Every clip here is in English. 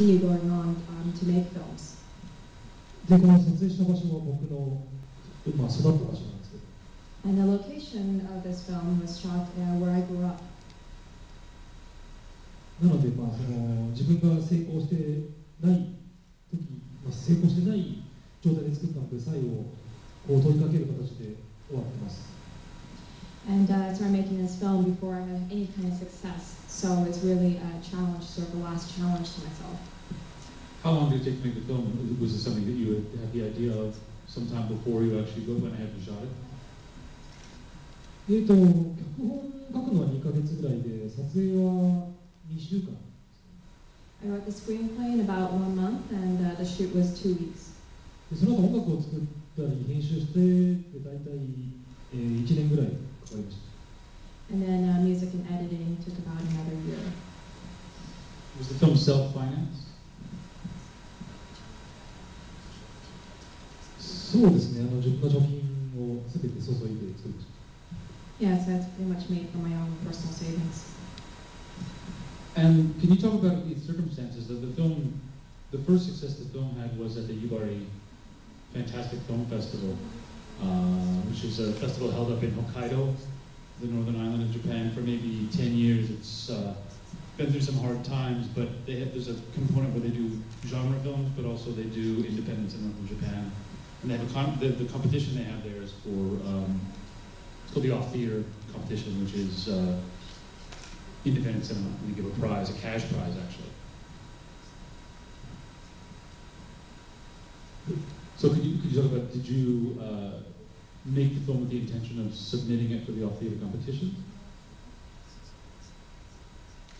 continue going on to make films. で、この撮影した場所は僕の、育った場所なんですけど。And the location of this film was shot where I grew up. なので、その自分が成功してない時、成功してない状態で作ったので、最後こう問いかける形で終わってます。And so I'm making this film before I had any kind of success. So it's really a challenge, sort of the last challenge to myself. How long did it take to make the film? Was it something that you had the idea of sometime before you actually went ahead and shot it? 脚本書くのは2ヶ月ぐらいで、撮影は2週間。I wrote the screenplay in about 1 month, and the shoot was 2 weeks. で、その後音楽を作ったり編集して大体1年ぐらいかかりました。And then music and editing took about another year. Was the film self-financed? そうですね。自分の貯金をすべて注いで作りました。Yeah, so it's pretty much made from my own personal savings. And can you talk about the circumstances of the film? The first success the film had was at the Yu Irie Fantastic Film Festival, which is a festival held up in Hokkaido, the northern island of Japan. For maybe 10 years, it's been through some hard times, but there's a component where they do genre films, but also they do independent cinema from Japan. And they have the competition they have there is for it's called the Off Theater competition, which is independent cinema. And they give a prize, a cash prize, actually. So could you talk about, did you make the film with the intention of submitting it for the Off Theater competition?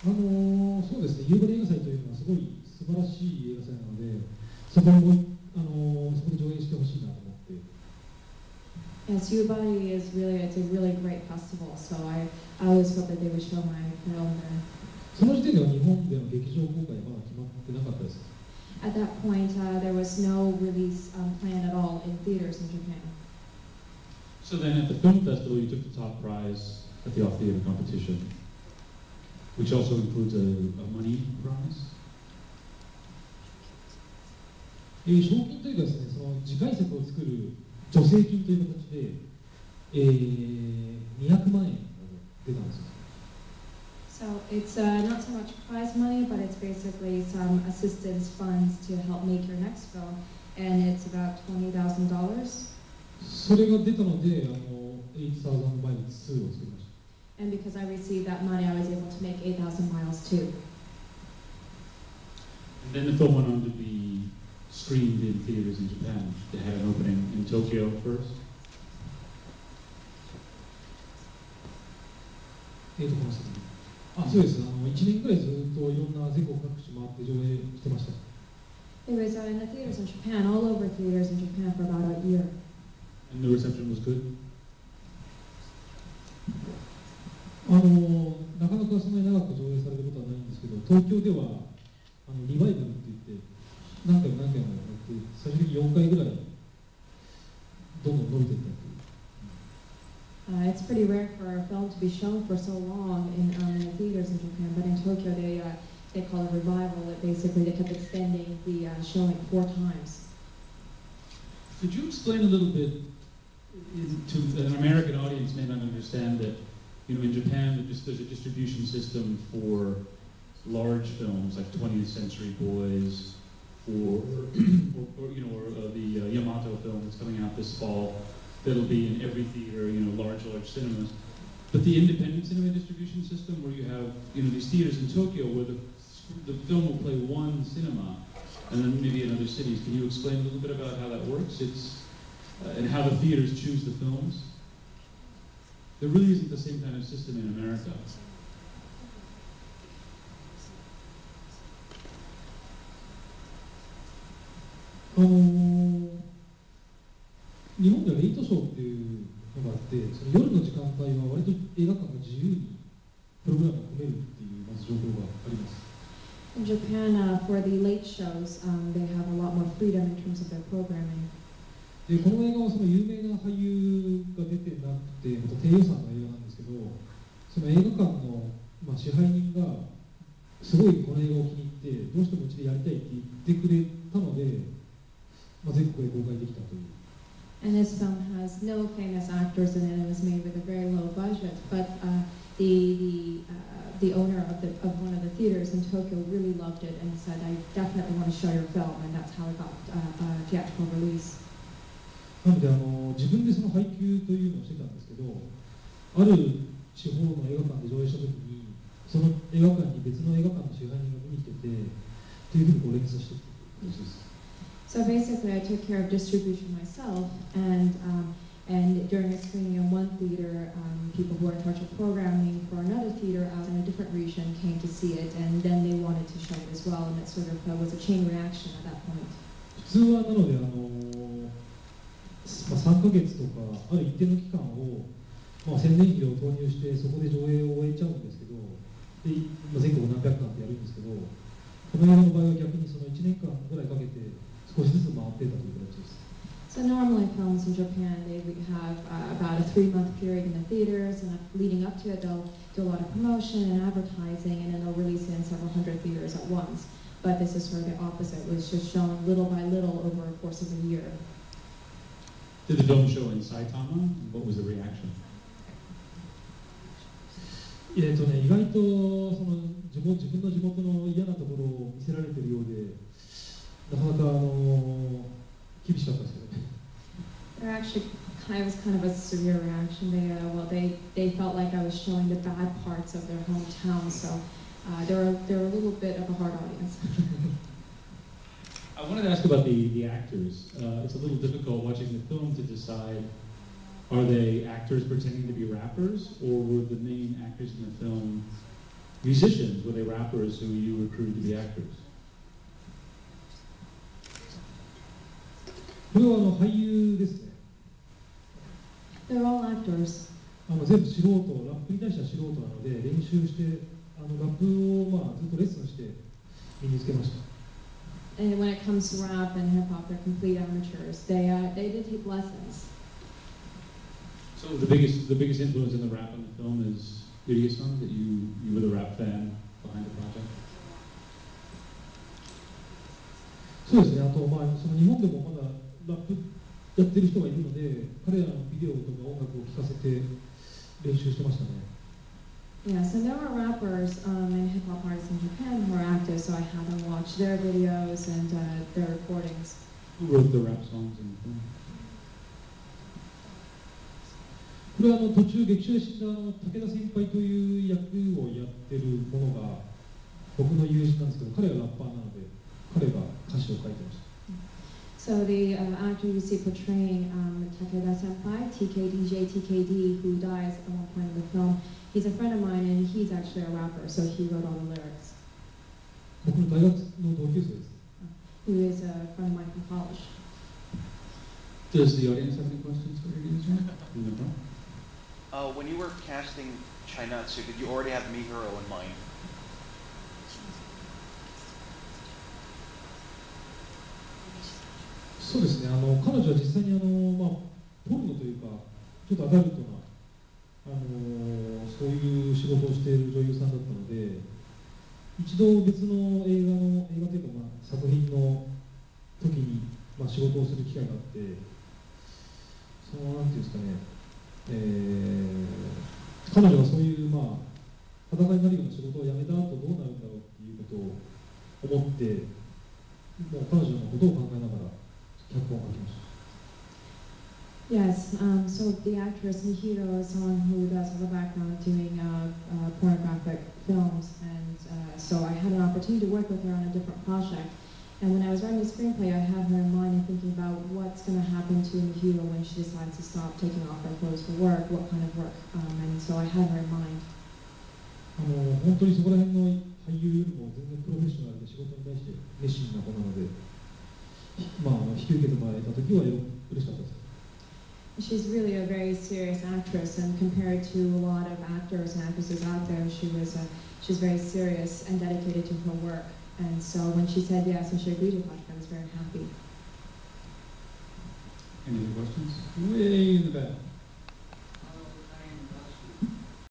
そうですね。夕張映画祭というのはすごい素晴らしい映画祭なので、そこで上映してほしいなと思って。Yes, Yu Irie is it's a really great festival, so I always hope that they would show my film there. その時点では日本での劇場公開はまだ決まってなかったです。At that point, there was no release planned at all in theaters in Japan. So then at the film festival, you took the top prize at the Off Theater competition, which also includes a money prize? 賞金というかですね、その次回作を作る助成金という形で、200万円出たんですよ。So it's not so much prize money, but it's basically some assistance funds to help make your next film, and it's about $20,000. それが出たので、8,000 miles 2を作りました。And because I received that money, I was able to make 8,000 miles too. And then the film went on to be screened in theaters in Japan. They had an opening in Tokyo first. そうです。1年くらいずっといろんな全国各地回って上映してました。It was in the theaters in Japan, all over theaters in Japan for about a year. And the reception was good? なかなかそんなに長く上映されることはないんですけど、東京ではリバイバルって言って何回もやって最終的に4回ぐらいどんどん伸びていったっていう。It's pretty rare for a film to be shown for so long in the theaters in Japan, but in Tokyo they call it revival. It basically they kept extending the showing 4 times. Could you explain a little bit to an American audience may not understand that, in Japan there's a distribution system for large films like 20th Century Boys, or the Yamato film that's coming out this fall. That'll be in every theater, large cinemas. But the independent cinema distribution system, where you have, these theaters in Tokyo where the film will play one cinema, and then maybe in other cities. Can you explain a little bit about how that works? And how the theaters choose the films? There really isn't the same kind of system in America. 日本ではレイトショーっていうのがあって、その夜の時間帯は割と映画館が自由にプログラムを組めるっていうまず状況があります。In Japan, for the late shows, they have a lot more freedom in terms of their programming. で、この映画はその有名な俳優が出てなくて、また低予算の映画なんですけど、その映画館の、支配人がすごいこの映画を気に入ってどうしてもうちでやりたいって言ってくれたので、全国で公開できたという。And this film has no famous actors in it. It was made with a very low budget, but the owner of one of the theaters in Tokyo really loved it and said, "I definitely want to show your film," and that's how it got a theatrical release. なので自分でその配給というのをしてたんですけど、ある地方の映画館で上映したときに、その映画館に別の映画館の支配人が見に来てて、というふうにこう連鎖していく感じです。So basically, I took care of distribution myself, and during a screening in one theater, people who were in charge of programming for another theater out in a different region came to see it, and then they wanted to show it as well, and it sort of was a chain reaction at that point. 普通はなので3ヶ月とかある一定の期間を、宣伝費を投入してそこで上映を終えちゃうんですけど、で全国何百館ってやるんですけど、この映画の場合は逆にその1年間ぐらいかけて少しずつ回ってたという形です。So normally films in Japan, they have about a 3-month period in the theaters, and leading up to it, they'll do a lot of promotion and advertising, and then they'll release it in several hundred theaters at once. But this is sort of the opposite. It was just shown little by little over a course of a year. Did the film show in Saitama? What was the reaction? 意外とその自分の地元の嫌なところを見せられているようで、なかなか厳しかったですけどね。There actually was kind of a severe reaction. They felt like I was showing the bad parts of their hometown, so they're a little bit of a hard audience. I wanted to ask about the actors. It's a little difficult watching the film to decide, are they actors pretending to be rappers, or were the main actors in the film musicians? Were they rappers who you recruited to be actors? これは俳優ですね。They're all actors. 全部素人、ラップに対しては素人なので、練習して、ラップをずっとレッスンして身につけました。And when it comes to rap and hip hop, they're complete amateurs. They did take lessons. So the biggest influence in the rap in the film is Irie-san, that you were the rap fan behind the project. そうですね。あとその日本でもまだラップやってる人がいるので、彼らのビデオとか音楽を聴かせて練習してましたね。Yes, and there are rappers and hip hop artists in Japan who are active, so I had them watch their videos and their recordings. Who wrote the rap songs in the film? これは途中劇中で死んだ武田先輩という役をやってるものが僕の友人なんですけど、彼はラッパーなので彼が歌詞を書いてました。So the actor you see portraying Takeda Senpai, TKD, who dies at one point in the film, he's a friend of mine and he's actually a rapper, so he wrote all the lyrics. 僕の大学の同級生です。Who is a friend of mine from college. Does the audience have any questions for you? When you were casting Chainatsu, did you already have Mihiro in mind? そうですね。彼女は実際にポルノというかちょっとアダルトなそういう仕事をしている女優さんだったので、一度別の映画というか作品の時に仕事をする機会があって、そのなんていうんですかね、彼女がそういう裸になるような仕事を辞めた後どうなるんだろうっていうことを思って、もう彼女のことを考えながら脚本を書きました。Yes, so the actress Mihiro is someone who does have a background doing pornographic films, and so I had an opportunity to work with her on a different project. And when I was writing the screenplay, I had her in mind and thinking about what's going to happen to Mihiro when she decides to stop taking off her clothes for work, what kind of work, and so I had her in mind. 本当にそこら辺の俳優よりも全然プロフェッショナルで仕事に対して熱心な子なので、引き受けてもらえた時は嬉しかったです。She's really a very serious actress, and compared to a lot of actors and actresses out there, she's very serious and dedicated to her work. And so when she said yes and she agreed to the project, I was very happy. Any other questions? Way in the back.